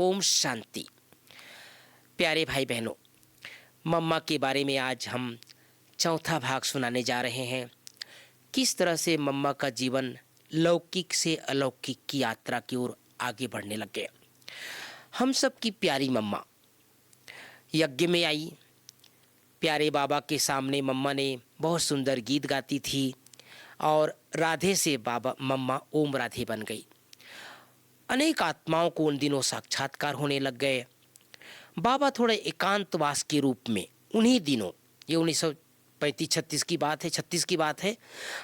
ओम शांति। प्यारे भाई बहनों, मम्मा के बारे में आज हम चौथा भाग सुनाने जा रहे हैं। किस तरह से मम्मा का जीवन लौकिक से अलौकिक की यात्रा की ओर आगे बढ़ने लग गया। हम सब की प्यारी मम्मा यज्ञ में आई। प्यारे बाबा के सामने मम्मा ने बहुत सुंदर गीत गाती थी और राधे से बाबा मम्मा ओम राधे बन गई। अनेक आत्माओं को उन दिनों साक्षात्कार होने लग गए। बाबा थोड़े एकांतवास के रूप में उन्हीं दिनों, ये 1935-36 की बात है, 36 की बात है,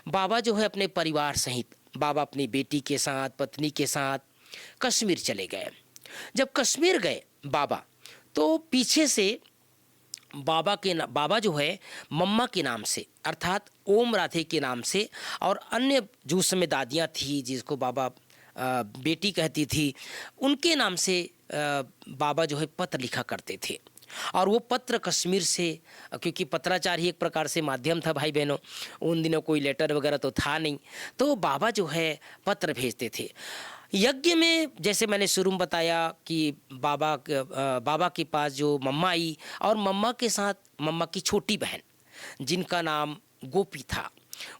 बाबा जो है अपने परिवार सहित, बाबा अपनी बेटी के साथ, पत्नी के साथ कश्मीर चले गए। जब कश्मीर गए बाबा, तो पीछे से बाबा जो है मम्मा के नाम से अर्थात ओम राधे के नाम से और अन्य जो उस समय दादियाँ थी जिसको बाबा बेटी कहती थी, उनके नाम से बाबा जो है पत्र लिखा करते थे। और वो पत्र कश्मीर से, क्योंकि पत्राचार ही एक प्रकार से माध्यम था भाई बहनों, उन दिनों कोई लेटर वगैरह तो था नहीं, तो बाबा जो है पत्र भेजते थे। यज्ञ में जैसे मैंने शुरू में बताया कि बाबा के पास जो मम्मा आई और मम्मा के साथ मम्मा की छोटी बहन जिनका नाम गोपी था,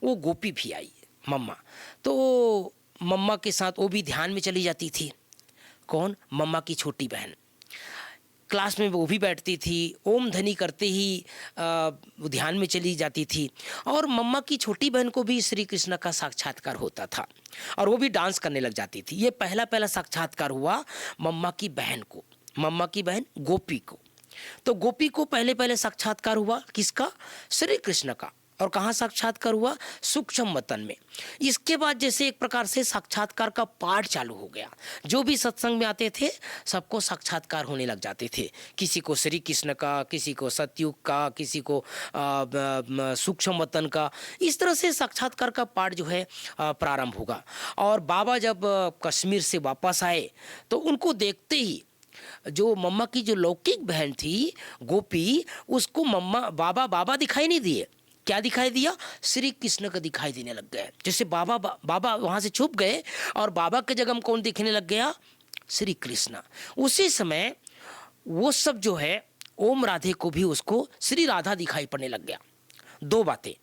वो गोपी भी आई मम्मा। तो मम्मा के साथ वो भी ध्यान में चली जाती थी। कौन? मम्मा की छोटी बहन। क्लास में वो भी बैठती थी, ओम ध्वनि करते ही वो ध्यान में चली जाती थी। और मम्मा की छोटी बहन को भी श्री कृष्ण का साक्षात्कार होता था और वो भी डांस करने लग जाती थी। ये पहला साक्षात्कार हुआ मम्मा की बहन को, मम्मा की बहन गोपी को। तो गोपी को पहले साक्षात्कार हुआ किसका? श्री कृष्ण का। और कहाँ साक्षात्कार हुआ? सूक्ष्म वतन में। इसके बाद जैसे एक प्रकार से साक्षात्कार का पाठ चालू हो गया। जो भी सत्संग में आते थे सबको साक्षात्कार होने लग जाते थे। किसी को श्री कृष्ण का, किसी को सतयुग का, किसी को सूक्ष्म वतन का। इस तरह से साक्षात्कार का पाठ जो है प्रारंभ होगा। और बाबा जब कश्मीर से वापस आए तो उनको देखते ही जो मम्मा की जो लौकिक बहन थी गोपी, उसको बाबा दिखाई नहीं दिए। क्या दिखाई दिया? श्री कृष्ण का दिखाई देने लग गए। जैसे बाबा वहां से छुप गए और बाबा के जगह में कौन दिखने लग गया? श्री कृष्ण। उसी समय वो सब जो है ओम राधे को भी उसको श्री राधा दिखाई पड़ने लग गया। दो बातें,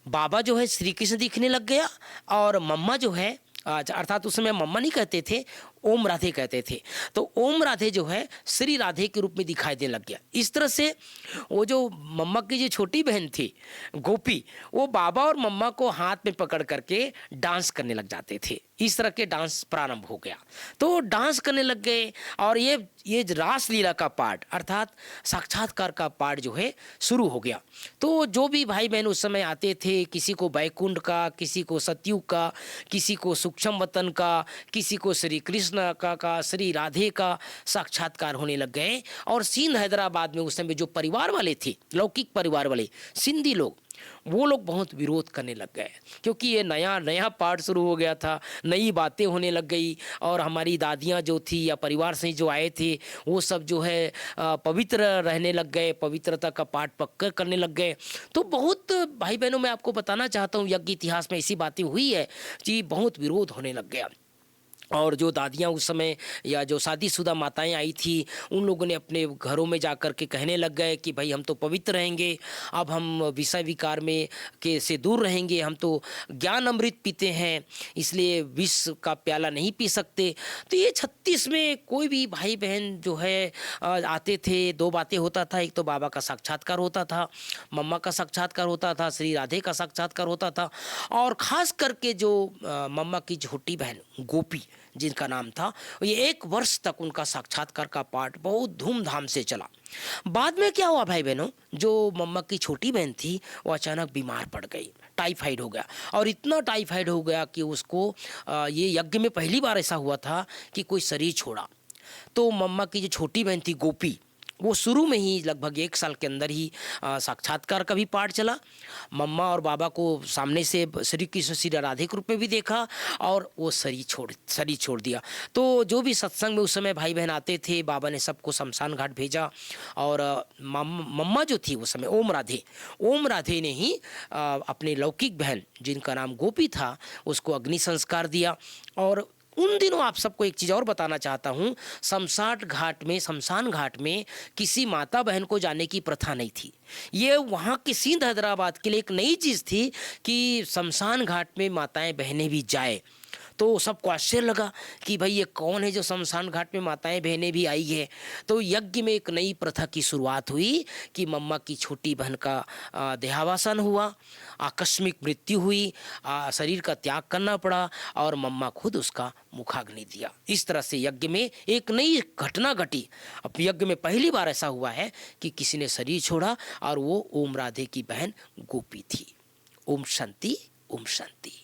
बाबा जो है श्री कृष्ण दिखने लग गया और मम्मा जो है अर्थात उस समय मम्मा नहीं कहते थे, ओम राधे कहते थे। तो ओम राधे जो है श्री राधे के रूप में दिखाई देने लग गया। इस तरह से वो जो मम्मा की जो छोटी बहन थी गोपी, वो बाबा और मम्मा को हाथ में पकड़ करके डांस करने लग जाते थे। इस तरह के डांस प्रारंभ हो गया। तो डांस करने लग गए और ये रास लीला का पाठ अर्थात साक्षात्कार का पाठ जो है शुरू हो गया। तो जो भी भाई बहन उस समय आते थे, किसी को बैकुंठ का, किसी को सतयुग का, किसी को सूक्ष्म वतन का, किसी को श्री कृष्ण का श्री राधे का साक्षात्कार होने लग गए। और सिंध हैदराबाद में उस समय जो परिवार वाले थे, लौकिक परिवार वाले सिंधी लोग, वो लोग बहुत विरोध करने लग गए, क्योंकि ये नया पाठ शुरू हो गया था, नई बातें होने लग गई। और हमारी दादियाँ जो थी या परिवार से जो आए थे वो सब जो है पवित्र रहने लग गए, पवित्रता का पाठ पक्का करने लग गए। तो बहुत भाई बहनों, मैं आपको बताना चाहता हूँ यज्ञ इतिहास में ऐसी बातें हुई है कि बहुत विरोध होने लग गया। और जो दादियाँ उस समय या जो शादीशुदा माताएं आई थी, उन लोगों ने अपने घरों में जाकर के कहने लग गए कि भाई हम तो पवित्र रहेंगे, अब हम विषय विकार में से दूर रहेंगे, हम तो ज्ञान अमृत पीते हैं, इसलिए विष का प्याला नहीं पी सकते। तो ये 36 में कोई भी भाई बहन जो है आते थे, दो बातें होता था। एक तो बाबा का साक्षात्कार होता था, मम्मा का साक्षात्कार होता था, श्री राधे का साक्षात्कार होता था। और ख़ास करके जो मम्मा की छोटी बहन गोपी जिनका नाम था, ये 1 वर्ष तक उनका साक्षात्कार का पाठ बहुत धूमधाम से चला। बाद में क्या हुआ भाई बहनों, जो मम्मा की छोटी बहन थी वो अचानक बीमार पड़ गई, टाइफाइड हो गया। और इतना टाइफाइड हो गया कि उसको ये यज्ञ में पहली बार ऐसा हुआ था कि कोई शरीर छोड़ा। तो मम्मा की जो छोटी बहन थी गोपी, वो शुरू में ही लगभग 1 साल के अंदर ही साक्षात्कार का भी पाठ चला। मम्मा और बाबा को सामने से श्री कृष्ण श्री राधे के रूप में भी देखा और वो शरीर छोड़ दिया। तो जो भी सत्संग में उस समय भाई बहन आते थे, बाबा ने सबको शमशान घाट भेजा। और मम्मा जो थी उस समय ओम राधे ने ही अपने लौकिक बहन जिनका नाम गोपी था उसको अग्नि संस्कार दिया। और उन दिनों आप सबको एक चीज़ और बताना चाहता हूँ, शमशान घाट में किसी माता बहन को जाने की प्रथा नहीं थी। ये वहाँ के सिंध हैदराबाद के लिए एक नई चीज़ थी कि शमशान घाट में माताएं बहनें भी जाए। तो सबको आश्चर्य लगा कि भाई ये कौन है जो शमशान घाट में माताएं बहनें भी आई है। तो यज्ञ में एक नई प्रथा की शुरुआत हुई कि मम्मा की छोटी बहन का देहावसान हुआ, आकस्मिक मृत्यु हुई, शरीर का त्याग करना पड़ा और मम्मा खुद उसका मुखाग्नि दिया। इस तरह से यज्ञ में एक नई घटना घटी। अब यज्ञ में पहली बार ऐसा हुआ है कि किसी ने शरीर छोड़ा और वो ओम राधे की बहन गोपी थी। ओम शांति, ओम शांति।